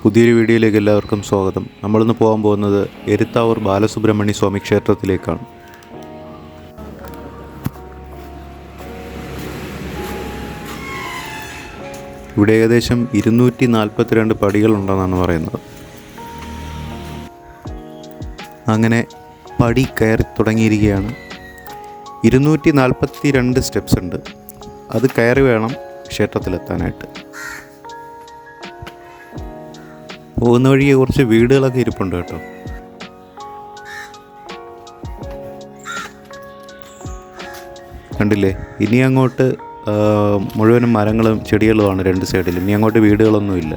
പുതിയൊരു വീഡിയോയിലേക്ക് എല്ലാവർക്കും സ്വാഗതം. നമ്മളിന്ന് പോകാൻ പോകുന്നത് എരുത്താവൂർ ബാലസുബ്രഹ്മണ്യ സ്വാമി ക്ഷേത്രത്തിലേക്കാണ്. ഇവിടെ ഏകദേശം 242 പടികളുണ്ടെന്നാണ് പറയുന്നത്. അങ്ങനെ പടി കയറി തുടങ്ങിയിരിക്കുകയാണ്. 242 സ്റ്റെപ്സ് ഉണ്ട്. അത് കയറി വേണം ക്ഷേത്രത്തിലെത്താനായിട്ട്. പോകുന്ന വഴിക്ക് കുറച്ച് വീടുകളൊക്കെ ഇരിപ്പുണ്ട് കേട്ടോ. കണ്ടില്ലേ, ഇനി അങ്ങോട്ട് മുഴുവനും മരങ്ങളും ചെടികളുമാണ് രണ്ട് സൈഡിൽ. ഇനി അങ്ങോട്ട് വീടുകളൊന്നുമില്ല.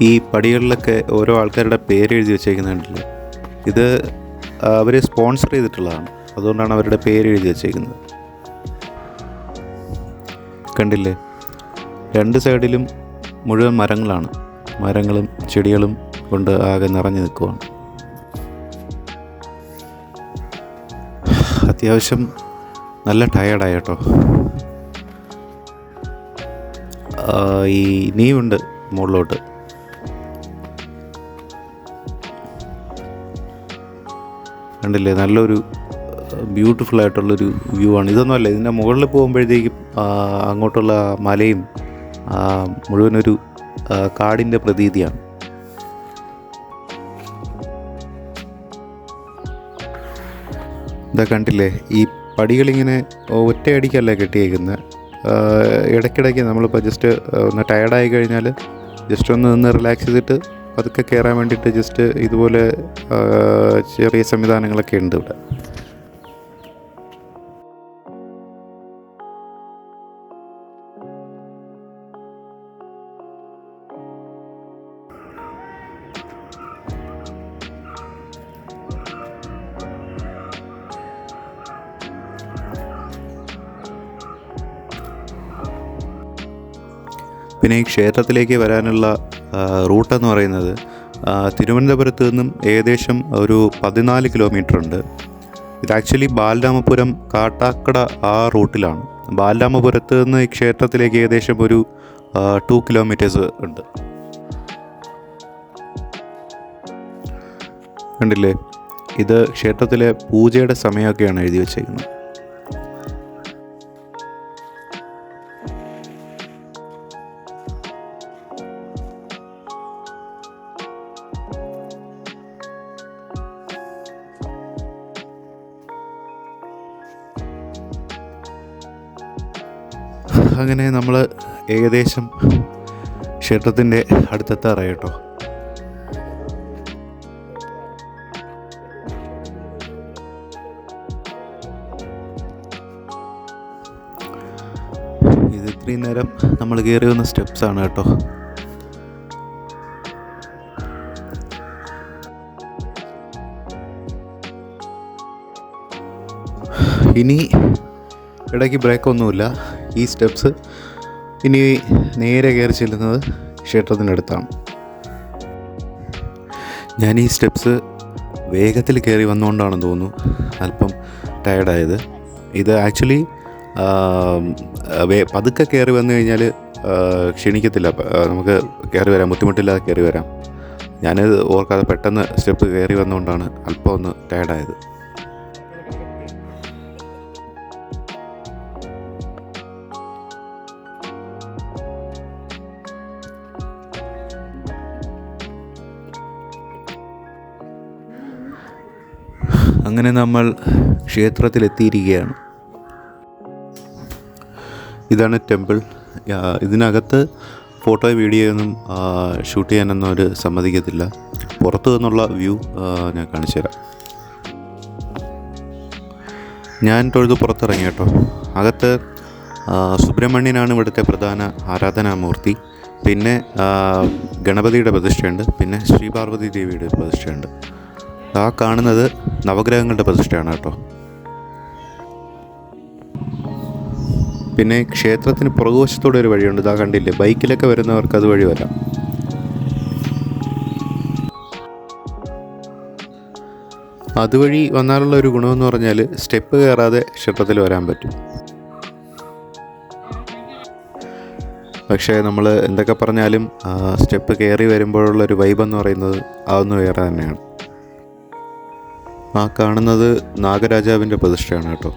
ഈ പടികളിലൊക്കെ ഓരോ ആൾക്കാരുടെ പേര് എഴുതി വെച്ചേക്കുന്നുണ്ടല്ലോ. ഇത് അവർ സ്പോൺസർ ചെയ്തിട്ടുള്ളതാണ്, അതുകൊണ്ടാണ് അവരുടെ പേര് എഴുതി വെച്ചേക്കുന്നത്. കണ്ടില്ലേ, രണ്ട് സൈഡിലും മുഴുവൻ മരങ്ങളാണ്. മരങ്ങളും ചെടികളും കൊണ്ട് ആകെ നിറഞ്ഞു നിൽക്കുവാണ്. അത്യാവശ്യം നല്ല ടയേർഡായി കേട്ടോ. ഇനിയുണ്ട് മുകളിലോട്ട്. കണ്ടില്ലേ, നല്ലൊരു ബ്യൂട്ടിഫുൾ ആയിട്ടുള്ളൊരു വ്യൂ ആണ്. ഇതൊന്നുമല്ല, ഇതിൻ്റെ മുകളിൽ പോകുമ്പോഴത്തേക്കും അങ്ങോട്ടുള്ള മലയും മുഴുവനൊരു കാടിൻ്റെ പ്രതീതിയാണ്. ഇതാ കണ്ടില്ലേ, ഈ പടികളിങ്ങനെ ഒറ്റയടിക്കല്ല കെട്ടിയേക്കുന്നത്. ഇടയ്ക്കിടയ്ക്ക് നമ്മളിപ്പോൾ ജസ്റ്റ് ഒന്ന് ടയർഡായി കഴിഞ്ഞാൽ ജസ്റ്റ് ഒന്ന് നിന്ന് റിലാക്സ് ചെയ്തിട്ട് പതുക്കെ കയറാൻ വേണ്ടിയിട്ട് ജസ്റ്റ് ഇതുപോലെ ചെറിയ സംവിധാനങ്ങളൊക്കെ ഉണ്ട് ഇവിടെ. പിന്നെ ഈ ക്ഷേത്രത്തിലേക്ക് വരാനുള്ള റൂട്ടെന്ന് പറയുന്നത് തിരുവനന്തപുരത്ത് നിന്നും ഏകദേശം ഒരു 14 കിലോമീറ്റർ ഉണ്ട്. ഇത് ആക്ച്വലി ബാലരാമപുരം കാട്ടാക്കട ആ റൂട്ടിലാണ്. ബാലരാമപുരത്ത് നിന്ന് ഈ ക്ഷേത്രത്തിലേക്ക് ഏകദേശം ഒരു 2 കിലോമീറ്റേഴ്സ് ഉണ്ട്. കണ്ടില്ലേ, ഇത് ക്ഷേത്രത്തിലെ പൂജയുടെ സമയമൊക്കെയാണ് എഴുതി വച്ചേക്കുന്നത്. അങ്ങനെ നമ്മൾ ഏകദേശം ക്ഷേത്രത്തിൻ്റെ അടുത്തെത്താറായി കേട്ടോ. ഇത് ഇത്രയും നേരം നമ്മൾ കയറി വന്ന സ്റ്റെപ്സാണ് കേട്ടോ. ഇനി ഇടയ്ക്ക് ബ്രേക്കൊന്നുമില്ല. ഈ സ്റ്റെപ്സ് ഇനി നേരെ കയറി ചെല്ലുന്നത് ക്ഷേത്രത്തിനടുത്താണ്. ഞാൻ ഈ സ്റ്റെപ്സ് വേഗത്തിൽ കയറി വന്നുകൊണ്ടാണെന്ന് തോന്നുന്നു അല്പം ടയർഡായത്. ഇത് ആക്ച്വലി പതുക്കെ കയറി വന്നു കഴിഞ്ഞാൽ ക്ഷീണിക്കത്തില്ല, നമുക്ക് കയറി വരാം, ബുദ്ധിമുട്ടില്ലാതെ കയറി വരാം. ഞാനത് ഓർക്കാതെ പെട്ടെന്ന് സ്റ്റെപ്പ് കയറി വന്നുകൊണ്ടാണ് അല്പം ഒന്ന് ടയർഡായത്. അങ്ങനെ നമ്മൾ ക്ഷേത്രത്തിലെത്തിയിരിക്കുകയാണ്. ഇതാണ് ടെമ്പിൾ. ഇതിനകത്ത് ഫോട്ടോ വീഡിയോ ഒന്നും ഷൂട്ട് ചെയ്യാനൊന്നും അവർ സമ്മതിക്കത്തില്ല. പുറത്തു നിന്നുള്ള വ്യൂ ഞാൻ കാണിച്ചു തരാം. ഞാൻ തൊഴുത് പുറത്തിറങ്ങി കേട്ടോ. അകത്ത് സുബ്രഹ്മണ്യനാണ് ഇവിടുത്തെ പ്രധാന ആരാധനാമൂർത്തി. പിന്നെ ഗണപതിയുടെ പ്രതിഷ്ഠയുണ്ട്. പിന്നെ ശ്രീ പാർവതി ദേവിയുടെ പ്രതിഷ്ഠയുണ്ട്. ആ കാണുന്നത് നവഗ്രഹങ്ങളുടെ പ്രതിഷ്ഠയാണ് കേട്ടോ. പിന്നെ ക്ഷേത്രത്തിന് പുറകുവശത്തോടെ ഒരു വഴിയുണ്ട്. ഇതാ കണ്ടില്ലേ, ബൈക്കിലൊക്കെ വരുന്നവർക്ക് അതുവഴി വരാം. അതുവഴി വന്നാലുള്ള ഒരു ഗുണമെന്ന് പറഞ്ഞാൽ സ്റ്റെപ്പ് കയറാതെ ക്ഷേത്രത്തിൽ വരാൻ പറ്റും. പക്ഷേ നമ്മൾ എന്തൊക്കെ പറഞ്ഞാലും സ്റ്റെപ്പ് കയറി വരുമ്പോഴുള്ളൊരു വൈബെന്ന് പറയുന്നത് അതൊന്നും വേറെ തന്നെയാണ്. ആ കാണുന്നത് നാഗരാജാവിൻ്റെ പ്രതിഷ്ഠയാണ് കേട്ടോ.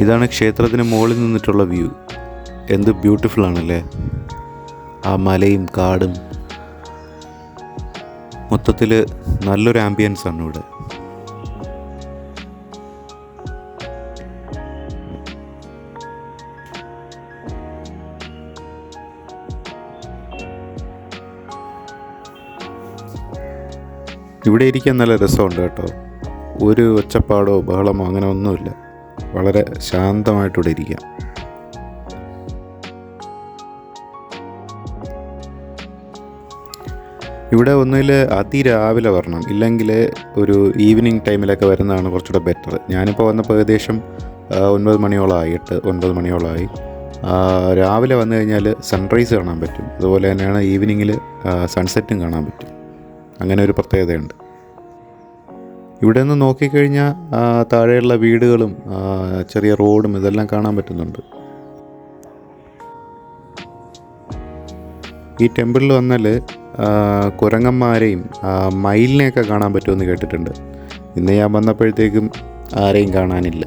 ഇതാണ് ക്ഷേത്രത്തിന് മുകളിൽ നിന്നിട്ടുള്ള വ്യൂ. എന്ത് ബ്യൂട്ടിഫുൾ ആണല്ലേ, ആ മലയും കാടും. മൊത്തത്തിൽ നല്ലൊരു ആംബിയൻസ് ആണ് ഇവിടെ. ഇവിടെ ഇരിക്കാൻ നല്ല രസമുണ്ട് കേട്ടോ. ഒരു ഒച്ചപ്പാടോ ബഹളമോ അങ്ങനെ ഒന്നുമില്ല. വളരെ ശാന്തമായിട്ടിവിടെ ഇരിക്കാം. ഇവിടെ ഒന്നിൽ അതിരാവിലെ വരണം, ഇല്ലെങ്കിൽ ഒരു ഈവനിങ് ടൈമിലൊക്കെ വരുന്നതാണ് കുറച്ചുകൂടെ ബെറ്റർ. ഞാനിപ്പോൾ വന്നപ്പോൾ ഏകദേശം 9 മണിയോളമായി, 8-9 മണിയോളമായി. രാവിലെ വന്നു കഴിഞ്ഞാൽ സൺറൈസ് കാണാൻ പറ്റും, അതുപോലെ തന്നെയാണ് ഈവനിങ്ങിൽ സൺസെറ്റും കാണാൻ പറ്റും. അങ്ങനെ ഒരു പ്രത്യേകതയുണ്ട്. ഇവിടെ നിന്ന് നോക്കിക്കഴിഞ്ഞാൽ താഴെയുള്ള വീടുകളും ചെറിയ റോഡും ഇതെല്ലാം കാണാൻ പറ്റുന്നുണ്ട്. ഈ ടെമ്പിളിൽ വന്നാൽ കുരങ്ങന്മാരെയും മയിലിനെയൊക്കെ കാണാൻ പറ്റുമെന്ന് കേട്ടിട്ടുണ്ട്. ഇന്ന് ഞാൻ വന്നപ്പോഴത്തേക്കും ആരെയും കാണാനില്ല.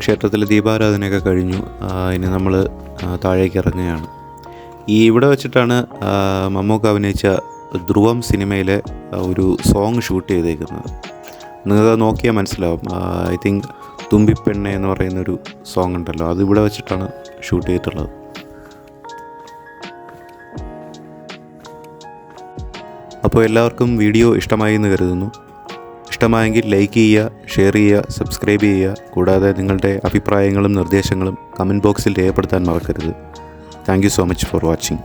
ക്ഷേത്രത്തിൽ ദീപാരാധനയൊക്കെ കഴിഞ്ഞു. ഇനി നമ്മൾ താഴേക്ക് ഇറങ്ങുകയാണ്. ഇവിടെ വെച്ചിട്ടാണ് മമ്മൂക്ക അഭിനയിച്ച ധ്രുവം സിനിമയിലെ ഒരു സോങ് ഷൂട്ട് ചെയ്തേക്കുന്നത്. നിങ്ങൾക്ക് നോക്കിയാൽ മനസ്സിലാവും. ഐ തിങ്ക് തുമ്പിപ്പെണ്ണെ എന്ന് പറയുന്നൊരു സോങ് ഉണ്ടല്ലോ, അത് ഇവിടെ വെച്ചിട്ടാണ് ഷൂട്ട് ചെയ്തിട്ടുള്ളത്. അപ്പോൾ എല്ലാവർക്കും വീഡിയോ ഇഷ്ടമായി എന്ന് കരുതുന്നു. ഇഷ്ടമായെങ്കിൽ ലൈക്ക് ചെയ്യുക, ഷെയർ ചെയ്യുക, സബ്സ്ക്രൈബ് ചെയ്യുക. കൂടാതെ നിങ്ങളുടെ അഭിപ്രായങ്ങളും നിർദ്ദേശങ്ങളും കമൻറ്റ് ബോക്സിൽ രേഖപ്പെടുത്താൻ മറക്കരുത്. Thank you so much for watching.